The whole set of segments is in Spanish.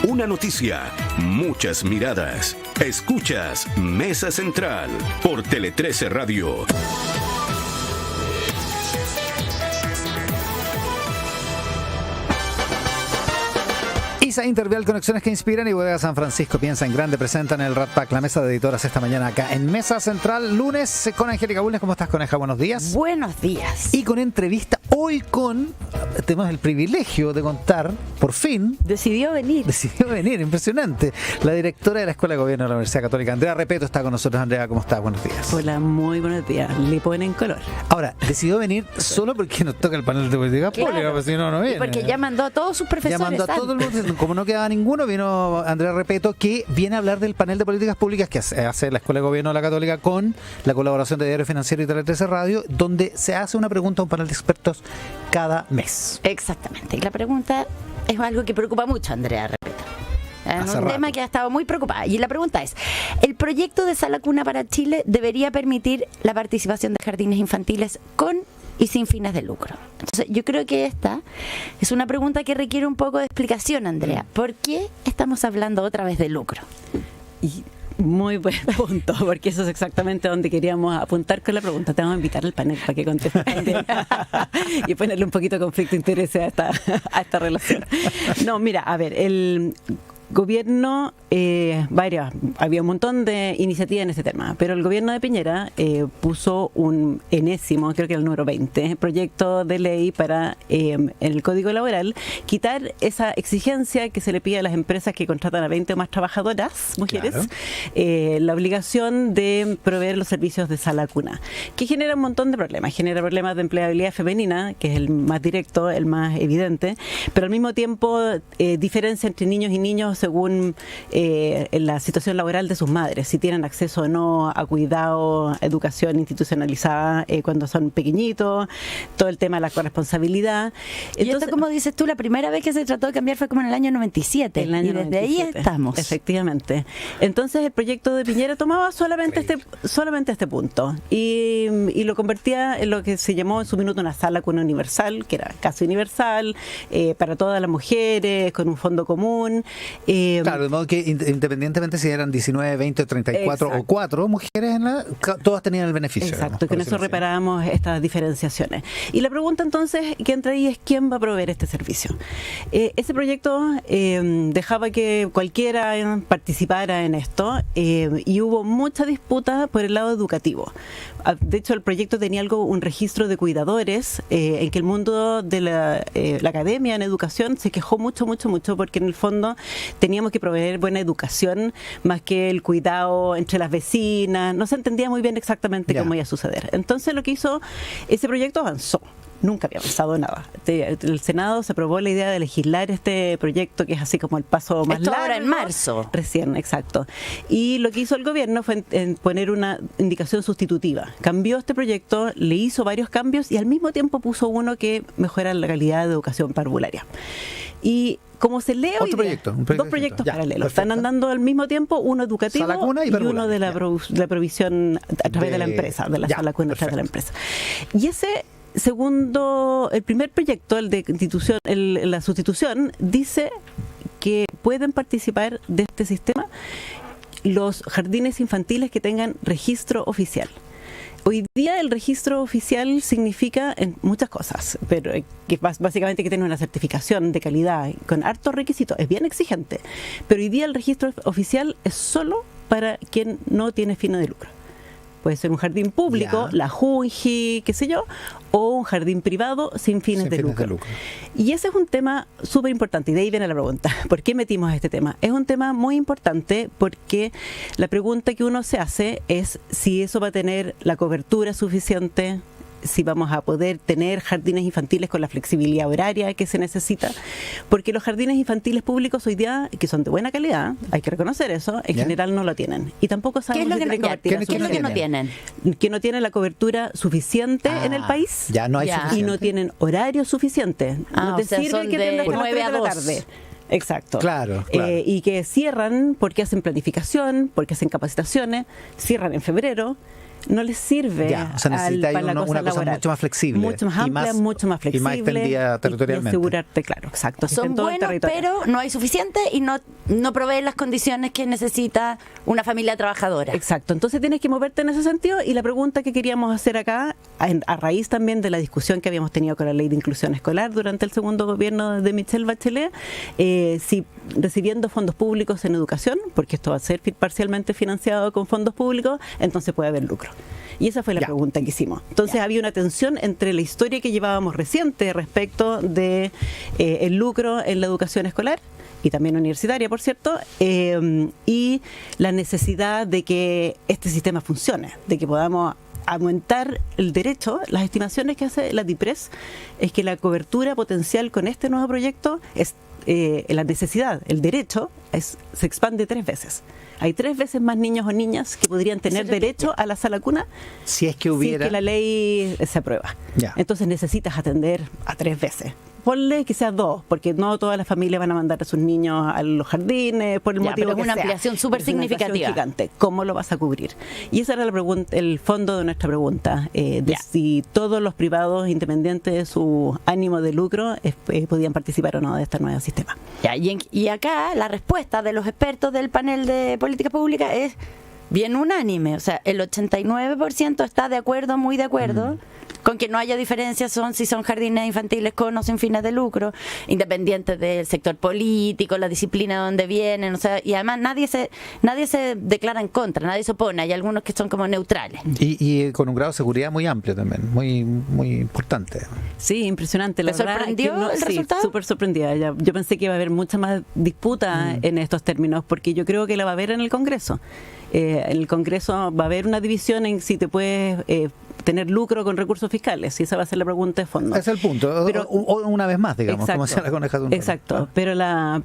Una noticia, muchas miradas. Escuchas Mesa Central por Tele 13 Radio. ISA Intervial, conexiones que inspiran, y Bodega San Francisco piensa en grande. Presentan el Rat Pack, la mesa de editoras esta mañana acá en Mesa Central, lunes, con Angélica Bulnes. ¿Cómo estás, Coneja? Buenos días. Buenos días. Y con entrevista hoy tenemos el privilegio de contar, por fin. Decidió venir, impresionante. La directora de la Escuela de Gobierno de la Universidad Católica, Andrea Repeto, está con nosotros. Andrea, ¿cómo estás? Buenos días. Hola, muy buenos días. Le ponen color. Ahora, decidió venir solo porque nos toca el panel de política pública, pues si no, no viene. Y porque ya mandó a todos sus profesores. Ya mandó a todo el mundo. Como no quedaba ninguno, vino Andrea Repeto, que viene a hablar del panel de políticas públicas que hace la Escuela de Gobierno de la Católica con la colaboración de Diario Financiero y Tele 13 Radio, donde se hace una pregunta a un panel de expertos cada mes. Exactamente. Y la pregunta es algo que preocupa mucho a Andrea Repeto. Es un tema que ha estado muy preocupada. Y la pregunta es: ¿el proyecto de Sala Cuna para Chile debería permitir la participación de jardines infantiles con y sin fines de lucro? Entonces, yo creo que esta es una pregunta que requiere un poco de explicación, Andrea. ¿Por qué estamos hablando otra vez de lucro? Y muy buen punto, porque eso es exactamente donde queríamos apuntar con la pregunta. Te vamos a invitar al panel para que conteste y ponerle un poquito de conflicto de interés a esta relación. No, mira, a ver, el gobierno, había un montón de iniciativas en ese tema, pero el gobierno de Piñera puso un enésimo, creo que el número 20, proyecto de ley para, en el Código Laboral, quitar esa exigencia que se le pide a las empresas que contratan a 20 o más trabajadoras, mujeres, claro, la obligación de proveer los servicios de sala cuna, que genera un montón de problemas. Genera problemas de empleabilidad femenina, que es el más directo, el más evidente, pero al mismo tiempo diferencia entre niños y niños según la situación laboral de sus madres, si tienen acceso o no a cuidado, educación institucionalizada cuando son pequeñitos, todo el tema de la corresponsabilidad. Entonces, y esto, como dices tú, la primera vez que se trató de cambiar fue como en el año 97, y desde 97. Ahí estamos. Efectivamente. Entonces el proyecto de Piñera tomaba solamente este punto y lo convertía en lo que se llamó en su minuto una sala cuna universal, que era casi universal, para todas las mujeres, con un fondo común. Claro, de modo que independientemente si eran 19, 20, 34 exacto, o 4 mujeres, todas tenían el beneficio. Exacto, con eso reparábamos estas diferenciaciones. Y la pregunta entonces que entra ahí es: ¿quién va a proveer este servicio? Ese proyecto dejaba que cualquiera participara en esto y hubo mucha disputa por el lado educativo. De hecho, el proyecto tenía un registro de cuidadores en que el mundo de la academia en educación se quejó mucho porque en el fondo teníamos que proveer buena educación más que el cuidado entre las vecinas. No se entendía muy bien exactamente cómo iba a suceder. Entonces lo que hizo ese proyecto avanzó. Nunca había avanzado nada. El Senado se aprobó la idea de legislar este proyecto, que es así como el paso más largo. Ahora en marzo. Recién, exacto. Y lo que hizo el gobierno fue en poner una indicación sustitutiva. Cambió este proyecto, le hizo varios cambios y al mismo tiempo puso uno que mejora la calidad de educación parvularia. Y como se lee hoy dos proyectos paralelos. Perfecto. Están andando al mismo tiempo, uno educativo y uno de la provisión a través de la empresa, de la sala cuna a través de la empresa. Y el primer proyecto, el de la sustitución, dice que pueden participar de este sistema los jardines infantiles que tengan registro oficial. Hoy día el registro oficial significa muchas cosas, pero que básicamente que tiene una certificación de calidad con hartos requisitos, es bien exigente, pero hoy día el registro oficial es solo para quien no tiene fines de lucro. Puede ser un jardín público, la Junji, qué sé yo, o un jardín privado sin fines de lucro. Y ese es un tema súper importante, y de ahí viene la pregunta: ¿por qué metimos este tema? Es un tema muy importante porque la pregunta que uno se hace es si eso va a tener la cobertura suficiente, si vamos a poder tener jardines infantiles con la flexibilidad horaria que se necesita, porque los jardines infantiles públicos hoy día, que son de buena calidad, hay que reconocer eso, en general no lo tienen. Y tampoco sabemos ¿Qué es lo que no tienen? Que no tienen la cobertura suficiente en el país, ya no hay y no tienen horario suficiente. No te sirve que tengas de 9 a 2 de la tarde. Exacto. Claro. Y que cierran porque hacen planificación, porque hacen capacitaciones, cierran en febrero. no les sirve Ya, o sea, necesitáis para la una cosa laboral. mucho más flexible. Mucho más amplia, mucho más flexible. Y más extendida territorialmente. Y asegurarte, claro, exacto. que esté Son en todo el buenos, territorio. pero no hay suficiente y no proveen las condiciones que necesita una familia trabajadora. Exacto, entonces tienes que moverte en ese sentido y la pregunta que queríamos hacer acá, a raíz también de la discusión que habíamos tenido con la ley de inclusión escolar durante el segundo gobierno de Michelle Bachelet, si recibiendo fondos públicos en educación, porque esto va a ser parcialmente financiado con fondos públicos, entonces puede haber lucro. Y esa fue la pregunta que hicimos. Entonces había una tensión entre la historia que llevábamos reciente respecto de el lucro en la educación escolar y también universitaria, por cierto, y la necesidad de que este sistema funcione, de que podamos aumentar el derecho. Las estimaciones que hace la DIPRES es que la cobertura potencial con este nuevo proyecto es la necesidad, el derecho se expande 3 veces. Hay 3 veces más niños o niñas que podrían tener derecho a la sala cuna si es que hubiera... si es que la ley se aprueba. Ya. Entonces necesitas atender a 3 veces. Ponle que sea 2, porque no todas las familias van a mandar a sus niños a los jardines por el motivo pero que es una sea. ampliación súper Es una ampliación significativa. gigante. ¿Cómo lo vas a cubrir? Y ese era la pregunta, el fondo de nuestra pregunta, de si todos los privados, independientes de su ánimo de lucro, podían participar o no de este nuevo sistema. Ya, y acá la respuesta de los expertos del panel de política pública es bien unánime. O sea, el 89% está de acuerdo, muy de acuerdo, con que no haya diferencias si son jardines infantiles con o sin fines de lucro, independientes del sector político, la disciplina de donde vienen, o sea, y además nadie se declara en contra, nadie se opone, hay algunos que son como neutrales. Y con un grado de seguridad muy amplio también, muy importante. Sí, impresionante. ¿Te sorprendió el resultado? Sí, súper sorprendida. Yo pensé que iba a haber mucha más disputa en estos términos, porque yo creo que la va a haber en el Congreso. En el Congreso va a haber una división en si te puedes tener lucro con recursos fiscales, y esa va a ser la pregunta de fondo. Ese es el punto. Pero, una vez más, digamos, exacto, como decía la coneja de un exacto, rolo.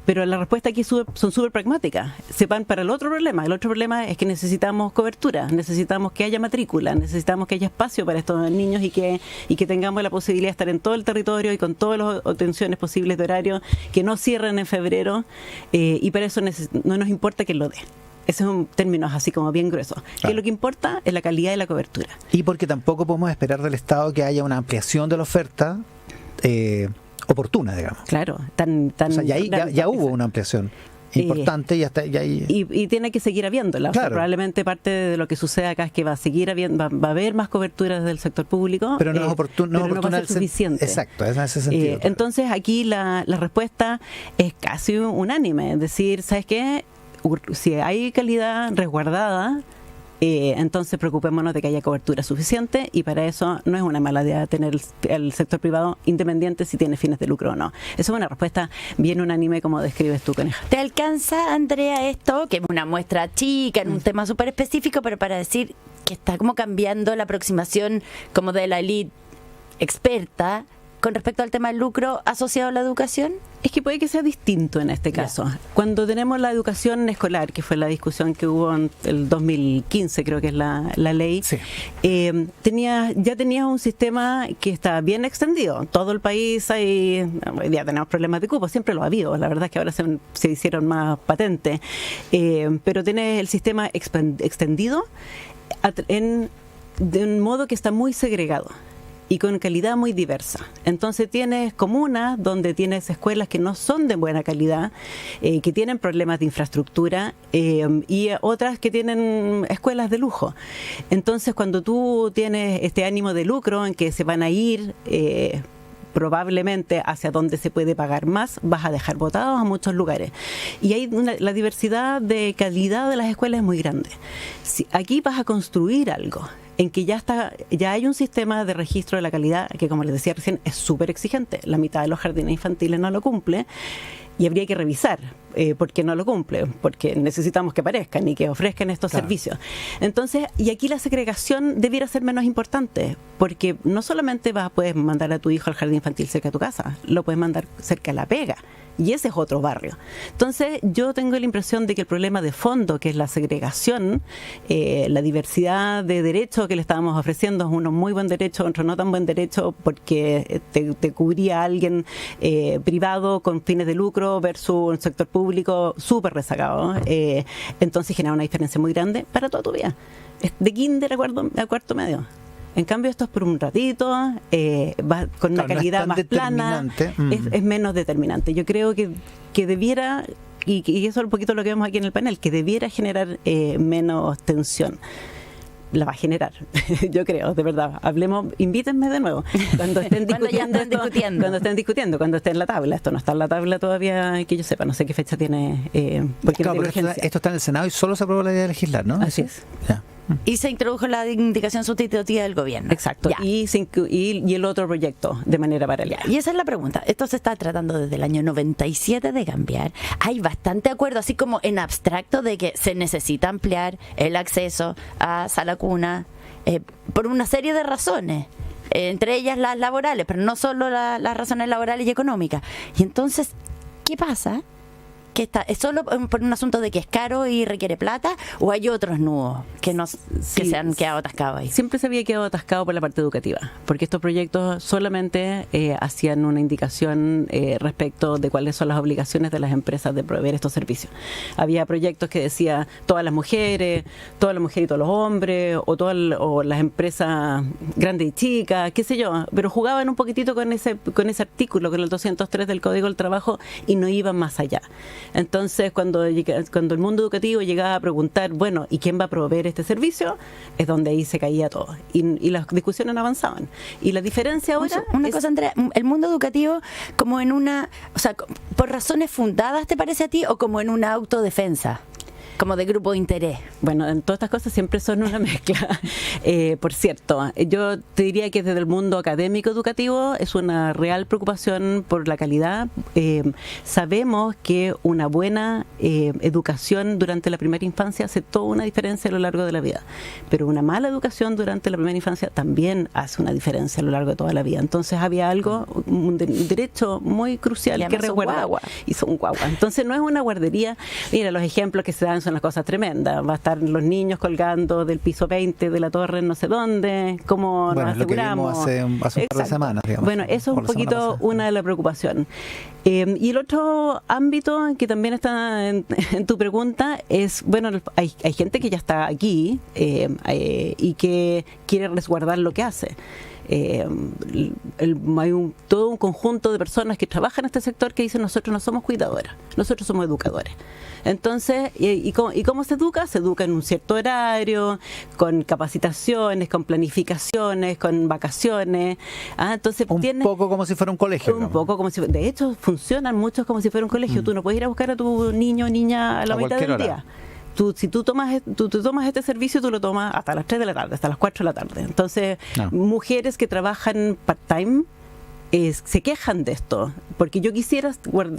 pero la respuesta aquí son súper pragmáticas. Se van para el otro problema. El otro problema es que necesitamos cobertura, necesitamos que haya matrícula, necesitamos que haya espacio para estos niños y que tengamos la posibilidad de estar en todo el territorio y con todas las obtenciones posibles de horario, que no cierren en febrero, y para eso no nos importa que lo dé. Ese es un término así como bien grueso. Claro. Que lo que importa es la calidad de la cobertura. Y porque tampoco podemos esperar del Estado que haya una ampliación de la oferta oportuna, digamos. Claro, O sea, ya hubo una ampliación importante y tiene que seguir habiéndola. Claro. O sea, probablemente parte de lo que sucede acá es que va a seguir habiendo, va a haber más coberturas del sector público, pero no es oportuna, pero no va a ser suficiente. Exacto, es en ese sentido. Entonces aquí la respuesta es casi unánime, es decir, ¿sabes qué? Si hay calidad resguardada, entonces preocupémonos de que haya cobertura suficiente, y para eso no es una mala idea tener el sector privado independiente si tiene fines de lucro o no. Esa es una respuesta bien unánime, como describes tú, Coneja. ¿Te alcanza, Andrea, esto, que es una muestra chica en un tema súper específico, pero para decir que está como cambiando la aproximación como de la élite experta con respecto al tema del lucro asociado a la educación? Es que puede que sea distinto en este caso. Cuando tenemos la educación escolar, que fue la discusión que hubo en el 2015, creo que es la ley, Sí. ya tenía un sistema que está bien extendido. Todo el país hoy día tenemos problemas de cupo, siempre lo ha habido. La verdad es que ahora se hicieron más patentes. Pero tienes el sistema extendido de un modo que está muy segregado y con calidad muy diversa. Entonces tienes comunas donde tienes escuelas que no son de buena calidad, que tienen problemas de infraestructura, y otras que tienen escuelas de lujo. Entonces cuando tú tienes este ánimo de lucro en que se van a ir probablemente hacia donde se puede pagar más, vas a dejar botados a muchos lugares. Y hay la diversidad de calidad de las escuelas es muy grande. Aquí vas a construir algo en que ya hay un sistema de registro de la calidad que, como les decía recién, es súper exigente. La mitad de los jardines infantiles no lo cumple, y habría que revisar por qué no lo cumple, porque necesitamos que aparezcan y que ofrezcan estos servicios. Entonces, y aquí la segregación debiera ser menos importante, porque no solamente puedes mandar a tu hijo al jardín infantil cerca de tu casa, lo puedes mandar cerca de la pega, y ese es otro barrio. Entonces yo tengo la impresión de que el problema de fondo, que es la segregación, la diversidad de derechos que le estábamos ofreciendo, es uno muy buen derecho, otro no tan buen derecho, porque te cubría a alguien privado con fines de lucro versus un sector público súper rezagado. Entonces genera una diferencia muy grande para toda tu vida, de kinder a cuarto medio. En cambio, esto es por un ratito, va con una calidad más plana, es menos determinante. Yo creo que debiera, y eso es un poquito lo que vemos aquí en el panel, que debiera generar menos tensión. La va a generar, yo creo, de verdad. Hablemos, invítenme de nuevo cuando estén discutiendo, cuando esté en la tabla. Esto no está en la tabla todavía, que yo sepa, no sé qué fecha tiene. Porque claro, pero esto está en el Senado y solo se aprobó la idea de legislar, ¿no? Así es. Ya. Y se introdujo la indicación sustitutiva del gobierno. Exacto. Y el otro proyecto de manera paralela. Y esa es la pregunta. Esto se está tratando desde el año 97 de cambiar. Hay bastante acuerdo, así como en abstracto, de que se necesita ampliar el acceso a sala cuna por una serie de razones. Entre ellas las laborales, pero no solo las razones laborales y económicas. Y entonces, ¿qué pasa? ¿Es solo por un asunto de que es caro y requiere plata, o hay otros nudos que se han quedado atascados ahí? Siempre se había quedado atascado por la parte educativa, porque estos proyectos solamente hacían una indicación respecto de cuáles son las obligaciones de las empresas de proveer estos servicios. Había proyectos que decía todas las mujeres y todos los hombres, o las empresas grandes y chicas, qué sé yo, pero jugaban un poquitito con ese artículo, con el 203 del Código del Trabajo, y no iban más allá. Entonces, cuando el mundo educativo llegaba a preguntar, bueno, ¿y quién va a proveer este servicio? Es donde ahí se caía todo. Y las discusiones no avanzaban. Y la diferencia ahora... Una cosa, Andrea, el mundo educativo como en una... O sea, ¿por razones fundadas te parece a ti o como en una autodefensa? Como de grupo de interés. Bueno, en todas estas cosas siempre son una mezcla. Por cierto, yo te diría que desde el mundo académico educativo es una real preocupación por la calidad. Sabemos que una buena educación durante la primera infancia hace toda una diferencia a lo largo de la vida, pero una mala educación durante la primera infancia también hace una diferencia a lo largo de toda la vida. Entonces había un derecho muy crucial que resguardar. Y son guaguas. Entonces no es una guardería. Mira, los ejemplos que se dan son las cosas tremendas. Va a estar los niños colgando del piso 20 de la torre en no sé dónde, cómo nos aseguramos. Lo que vimos hace un par de semanas, digamos. Bueno, eso es un poquito una de las preocupaciones. Y el otro ámbito que también está en tu pregunta es, bueno, hay gente que ya está aquí y que quiere resguardar lo que hace. Hay todo un conjunto de personas que trabajan en este sector que dicen: nosotros no somos cuidadoras, nosotros somos educadores. Entonces, ¿y cómo se educa? Se educa en un cierto horario, con capacitaciones, con planificaciones, con vacaciones. Entonces un poco como si fuera un colegio. De hecho, funcionan muchos como si fuera un colegio. Tú no puedes ir a buscar a tu niño o niña a la mitad del día. Si tú tomas este servicio, tú lo tomas hasta las 3 de la tarde, hasta las 4 de la tarde. Entonces, mujeres que trabajan part-time se quejan de esto, porque yo quisiera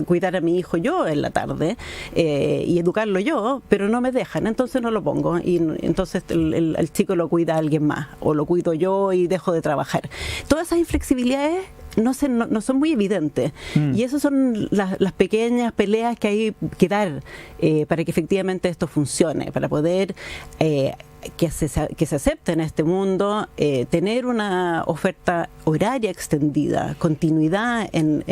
cuidar a mi hijo yo en la tarde y educarlo yo, pero no me dejan, entonces no lo pongo, y entonces el chico lo cuida a alguien más, o lo cuido yo y dejo de trabajar. Todas esas inflexibilidades no son muy evidentes, y esas son las pequeñas peleas que hay que dar para que efectivamente esto funcione, para poder que se acepte en este mundo, tener una oferta horaria extendida, continuidad en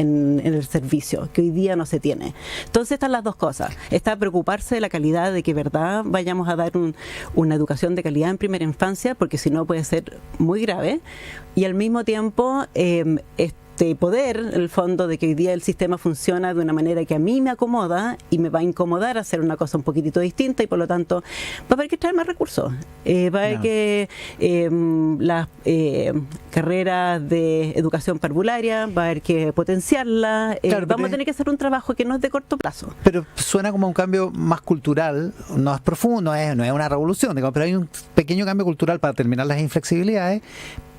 el servicio, que hoy día no se tiene. Entonces están las dos cosas. Está preocuparse de la calidad, de que verdad vayamos a dar una educación de calidad en primera infancia, porque si no puede ser muy grave, y al mismo tiempo poder, en el fondo, de que hoy día el sistema funciona de una manera que a mí me acomoda y me va a incomodar hacer una cosa un poquitito distinta, y por lo tanto va a haber que traer más recursos. Va a haber que las carreras de educación parvularia, va a haber que potenciarlas. Vamos a tener que hacer un trabajo que no es de corto plazo. Pero suena como un cambio más cultural, no es profundo, no es una revolución, digamos, pero hay un pequeño cambio cultural para terminar las inflexibilidades,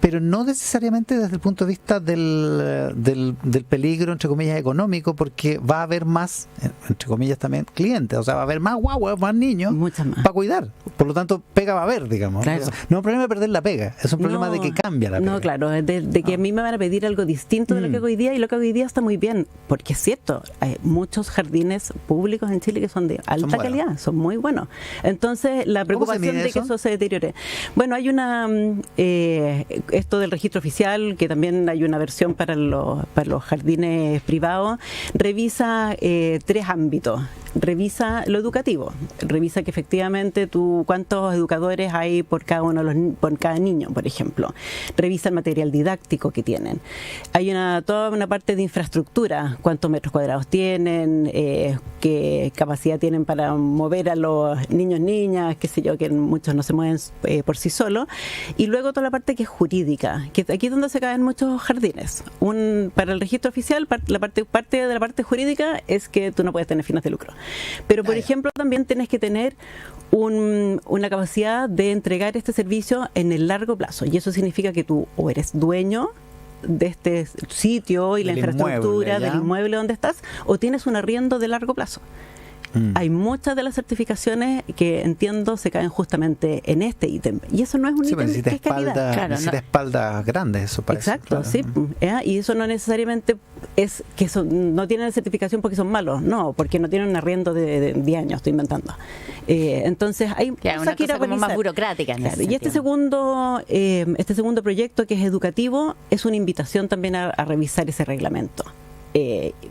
pero no necesariamente desde el punto de vista del peligro, entre comillas, económico, porque va a haber más, entre comillas, también clientes, o sea, va a haber más guaguas, más niños para cuidar. Por lo tanto, pega va a haber, digamos. Claro. No es un problema de perder la pega, es un problema de que cambia la pega. No, claro, de que a mí me van a pedir algo distinto de lo que hago hoy día, y lo que hago hoy día está muy bien, porque es cierto, hay muchos jardines públicos en Chile que son de alta calidad, son muy buenos. Entonces, la preocupación de que eso se deteriore. Bueno, hay una esto del registro oficial, que también hay una versión para los jardines privados, revisa 3 ámbitos. Revisa lo educativo, revisa que efectivamente cuántos educadores hay por cada niño, por ejemplo. Revisa el material didáctico que tienen. Hay toda una parte de infraestructura, cuántos metros cuadrados tienen, qué capacidad tienen para mover a los niñas, qué sé yo, que muchos no se mueven por sí solos. Y luego toda la parte que es jurídica, que aquí es donde se caen muchos jardines. Para el registro oficial, parte de la parte jurídica es que tú no puedes tener fines de lucro. Pero, por ejemplo, también tienes que tener una capacidad de entregar este servicio en el largo plazo. Y eso significa que tú o eres dueño de este sitio y la infraestructura del inmueble donde estás, o tienes un arriendo de largo plazo. Hay muchas de las certificaciones que entiendo se caen justamente en este ítem, y eso no es un ítem que es calidad. Claro, necesita espaldas grandes, eso parece. Exacto, claro. Sí, y eso no necesariamente es que no tienen certificación porque son malos, no, porque no tienen un arriendo de 10 años, estoy inventando. Entonces hay una cosa como más burocrática. Claro, y este segundo proyecto, que es educativo, es una invitación también a revisar ese reglamento.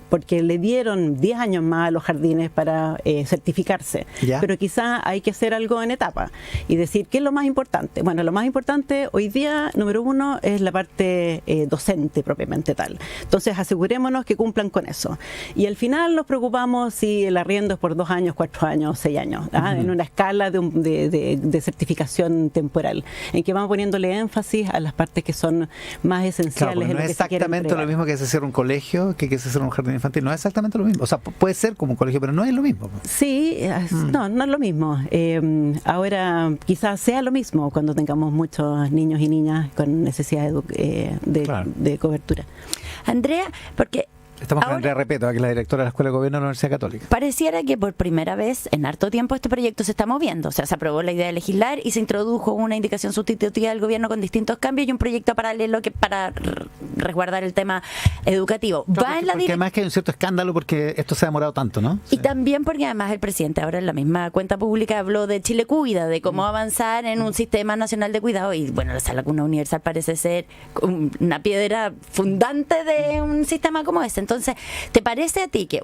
Porque le dieron 10 años más a los jardines para certificarse, pero quizá hay que hacer algo en etapa y decir qué es lo más importante. Bueno, lo más importante hoy día, número 1, es la parte docente propiamente tal. Entonces asegurémonos que cumplan con eso, y al final nos preocupamos si el arriendo es por 2 años, 4 años, 6 años, en una escala de certificación temporal, en que vamos poniéndole énfasis a las partes que son más esenciales. Claro, no es exactamente lo mismo que hacer un colegio, que hacer un jardín infantil, no es exactamente lo mismo. O sea, puede ser como un colegio, pero no es lo mismo. Sí, no es lo mismo. Ahora quizás sea lo mismo cuando tengamos muchos niños y niñas con necesidad de cobertura. Andrea, porque estamos con Andrea Repeto, que es la directora de la Escuela de Gobierno de la Universidad Católica. Pareciera que por primera vez en harto tiempo este proyecto se está moviendo. O sea, se aprobó la idea de legislar y se introdujo una indicación sustitutiva del gobierno con distintos cambios y un proyecto paralelo que para resguardar el tema educativo. Porque además que hay un cierto escándalo porque esto se ha demorado tanto, ¿no? Y también porque además el presidente ahora en la misma cuenta pública habló de Chile Cuida, de cómo avanzar en un sistema nacional de cuidado, y bueno, la Sala Cuna Universal parece ser una piedra fundante de un sistema como este. Entonces, ¿te parece a ti que,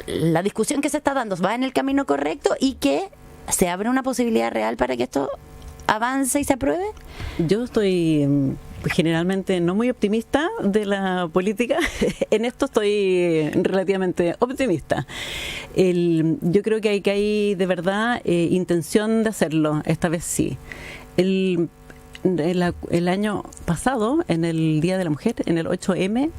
la discusión que se está dando va en el camino correcto y que se abre una posibilidad real para que esto avance y se apruebe? Yo estoy generalmente no muy optimista de la política. En esto estoy relativamente optimista. Yo creo que hay de verdad intención de hacerlo, esta vez sí. El año pasado, en el Día de la Mujer, en el 8M,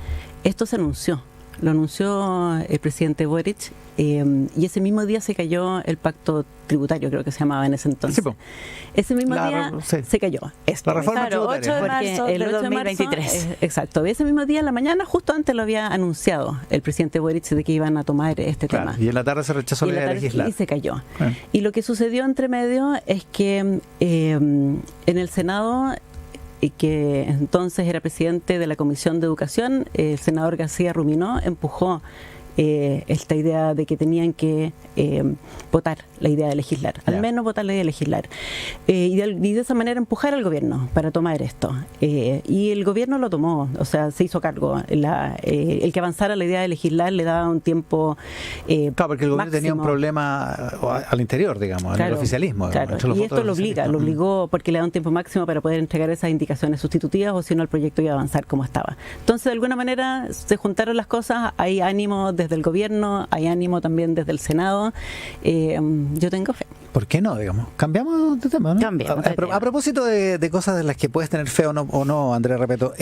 esto se anunció. Lo anunció el presidente Boric, y ese mismo día se cayó el pacto tributario, creo que se llamaba en ese entonces. Sí, ese mismo día se cayó. La reforma tributaria. 8 de marzo de 2023. Exacto. Ese mismo día, en la mañana, justo antes lo había anunciado el presidente Boric de que iban a tomar este tema. Y en la tarde se rechazó la idea de legislar. Y se cayó. Y lo que sucedió entre medio es que en el Senado, que entonces era presidente de la Comisión de Educación, el senador García Ruminó empujó esta idea de que tenían que votar la idea de legislar, al menos votar la idea de legislar, y de esa manera empujar al gobierno para tomar esto, y el gobierno lo tomó, o sea, se hizo cargo. El que avanzara la idea de legislar le daba un tiempo claro, porque el gobierno tenía un problema al interior, digamos, en el oficialismo. Claro, y esto lo obligó porque le da un tiempo máximo para poder entregar esas indicaciones sustitutivas, o si no el proyecto iba a avanzar como estaba. Entonces, de alguna manera se juntaron las cosas, hay ánimo desde el gobierno, hay ánimo también desde el Senado. Yo tengo fe. ¿Por qué no, digamos? Cambiamos de tema, ¿no? A propósito de cosas de las que puedes tener fe o no, Andrea Repeto,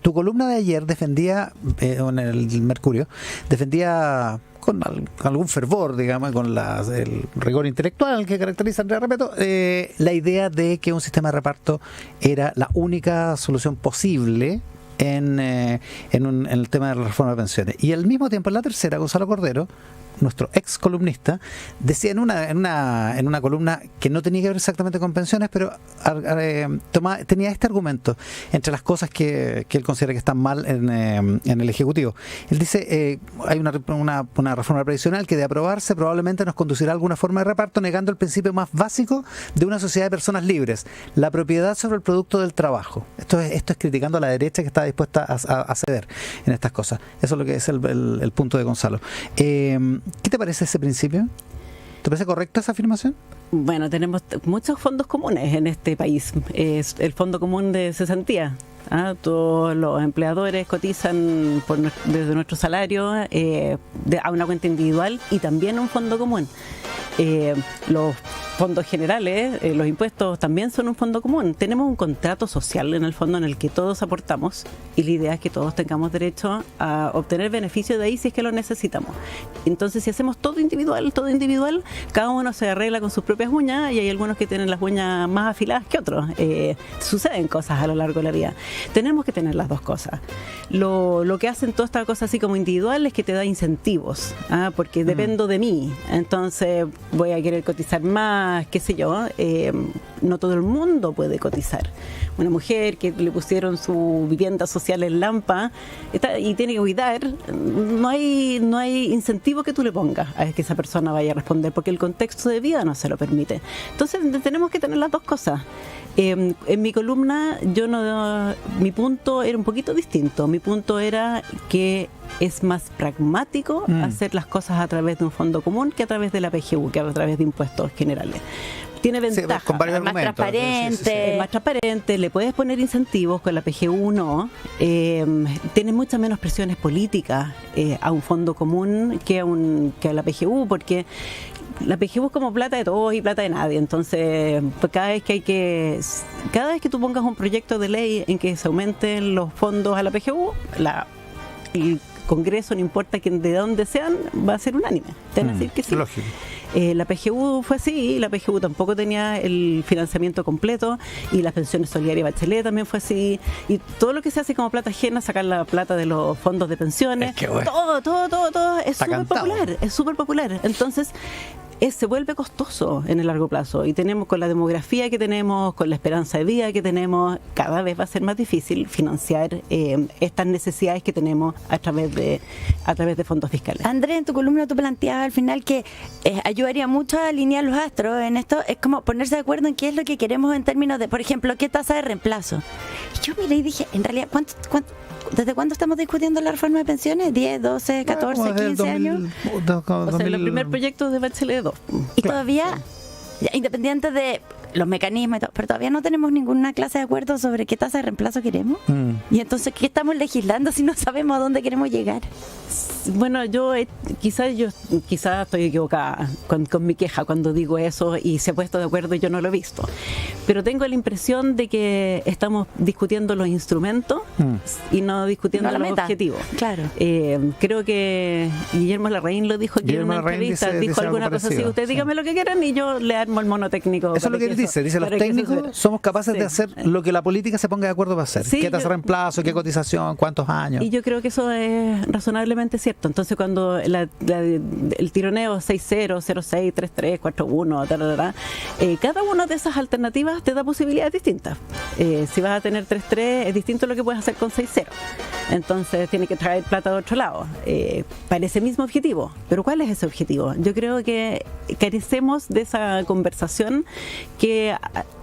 tu columna de ayer defendía, en el Mercurio, defendía con algún fervor, digamos, con el rigor intelectual que caracteriza a Andrea Repetto, la idea de que un sistema de reparto era la única solución posible en el tema de la reforma de pensiones. Y al mismo tiempo, en la tercera, Gonzalo Cordero, nuestro ex columnista, decía en una columna que no tenía que ver exactamente con pensiones, pero tenía este argumento entre las cosas que él considera que están mal en el Ejecutivo. Él dice, hay una reforma previsional que de aprobarse probablemente nos conducirá a alguna forma de reparto, negando el principio más básico de una sociedad de personas libres, la propiedad sobre el producto del trabajo. Esto es criticando a la derecha que está dispuesta a ceder en estas cosas. Eso es lo que es el punto de Gonzalo. ¿Qué te parece ese principio? ¿Te parece correcta esa afirmación? Bueno, tenemos muchos fondos comunes en este país. Es el fondo común de cesantía. Todos los empleadores cotizan desde nuestro salario a una cuenta individual y también un fondo común. Los fondos generales, los impuestos también son un fondo común. Tenemos un contrato social en el fondo en el que todos aportamos y la idea es que todos tengamos derecho a obtener beneficios de ahí si es que lo necesitamos. Entonces, si hacemos todo individual, cada uno se arregla con sus propias uñas y hay algunos que tienen las uñas más afiladas que otros. Suceden cosas a lo largo de la vida. Tenemos que tener las dos cosas. Lo que hacen toda esta cosa así como individual es que te da incentivos, porque dependo de mí. Entonces voy a querer cotizar más, qué sé yo. No todo el mundo puede cotizar. Una mujer que le pusieron su vivienda social en Lampa y tiene que cuidar, no hay incentivo que tú le pongas a que esa persona vaya a responder, porque el contexto de vida no se lo permite. Entonces tenemos que tener las dos cosas. En mi columna mi punto era un poquito distinto. Mi punto era que es más pragmático hacer las cosas a través de un fondo común que a través de la PGU, que a través de impuestos generales. Tiene ventajas. Con varios más argumentos. transparente. Es más transparente, le puedes poner incentivos, con la PGU no. Tienes muchas menos presiones políticas a un fondo común que a la PGU, porque la PGU es como plata de todos y plata de nadie. Entonces, pues cada vez que tú pongas un proyecto de ley en que se aumenten los fondos a la PGU, el Congreso, no importa de dónde sean, va a ser unánime. Te van a decir que sí. Lógico. La PGU fue así, la PGU tampoco tenía el financiamiento completo y las pensiones solidarias Bachelet también fue así, y todo lo que se hace como plata ajena, sacar la plata de los fondos de pensiones, todo es súper popular, entonces se vuelve costoso en el largo plazo, y tenemos, con la demografía que tenemos, con la esperanza de vida que tenemos, cada vez va a ser más difícil financiar estas necesidades que tenemos a través de fondos fiscales. Andrés, en tu columna tú planteabas al final que ayudaría mucho a alinear los astros en esto, es como ponerse de acuerdo en qué es lo que queremos en términos de, por ejemplo, qué tasa de reemplazo. Y yo miré y dije, en realidad, ¿desde cuándo estamos discutiendo la reforma de pensiones? ¿10, 12, 14, 15 años? O sea, el primer proyecto de Bachelet 2. Y todavía, independiente de los mecanismos y todo, pero todavía no tenemos ninguna clase de acuerdo sobre qué tasa de reemplazo queremos. Y entonces, ¿qué estamos legislando si no sabemos a dónde queremos llegar? Bueno, quizás estoy equivocada con mi queja cuando digo eso y se ha puesto de acuerdo y yo no lo he visto. Pero tengo la impresión de que estamos discutiendo los instrumentos y no discutiendo los objetivos. Claro. Creo que Guillermo Larraín lo dijo aquí en una entrevista, dijo alguna cosa así: ustedes díganme lo que quieran y yo le armo el mono técnico. Eso es lo que él dice, los técnicos somos capaces de hacer lo que la política se ponga de acuerdo para hacer. ¿Qué tasa de reemplazo, qué cotización, cuántos años? Y yo creo que eso es razonablemente cierto. Entonces, cuando el tironeo 6-0, 0-6, 3-3, 4-1, cada una de esas alternativas te da posibilidades distintas. Si vas a tener 3-3, es distinto lo que puedes hacer con 6-0. Entonces, tienes que traer plata de otro lado para ese mismo objetivo. Pero ¿cuál es ese objetivo? Yo creo que carecemos de esa conversación que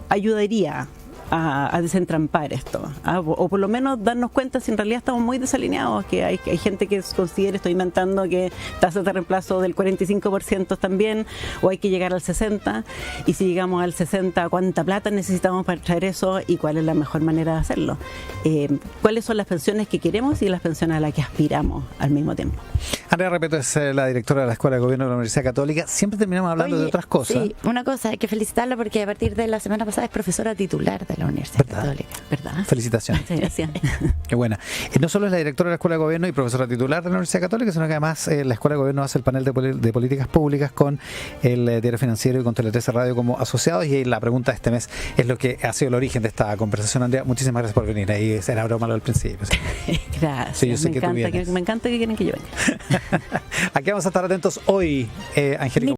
ayudaría a desentrampar esto, o por lo menos darnos cuenta si en realidad estamos muy desalineados, que hay gente que considera, estoy inventando, que tasas de reemplazo del 45% también, o hay que llegar al 60%, y si llegamos al 60%, ¿cuánta plata necesitamos para traer eso y cuál es la mejor manera de hacerlo? ¿Cuáles son las pensiones que queremos y las pensiones a las que aspiramos al mismo tiempo? Andrea Repetto es la directora de la Escuela de Gobierno de la Universidad Católica. Siempre terminamos hablando de otras cosas. Sí, una cosa, hay que felicitarla porque a partir de la semana pasada es profesora titular de la Universidad ¿Verdad? Católica, ¿verdad? Felicitaciones. Muchas gracias. Qué buena. No solo es la directora de la Escuela de Gobierno y profesora titular de la Universidad Católica, sino que además la Escuela de Gobierno hace el panel de políticas públicas con el Diario Financiero y con Tele 13 Radio como asociados. Y la pregunta de este mes es lo que ha sido el origen de esta conversación. Andrea, muchísimas gracias por venir. Ahí será broma lo del principio. Gracias. Sí, yo sé que tú vienes. Me encanta que quieren que yo venga. Aquí vamos a estar atentos hoy, Angélica.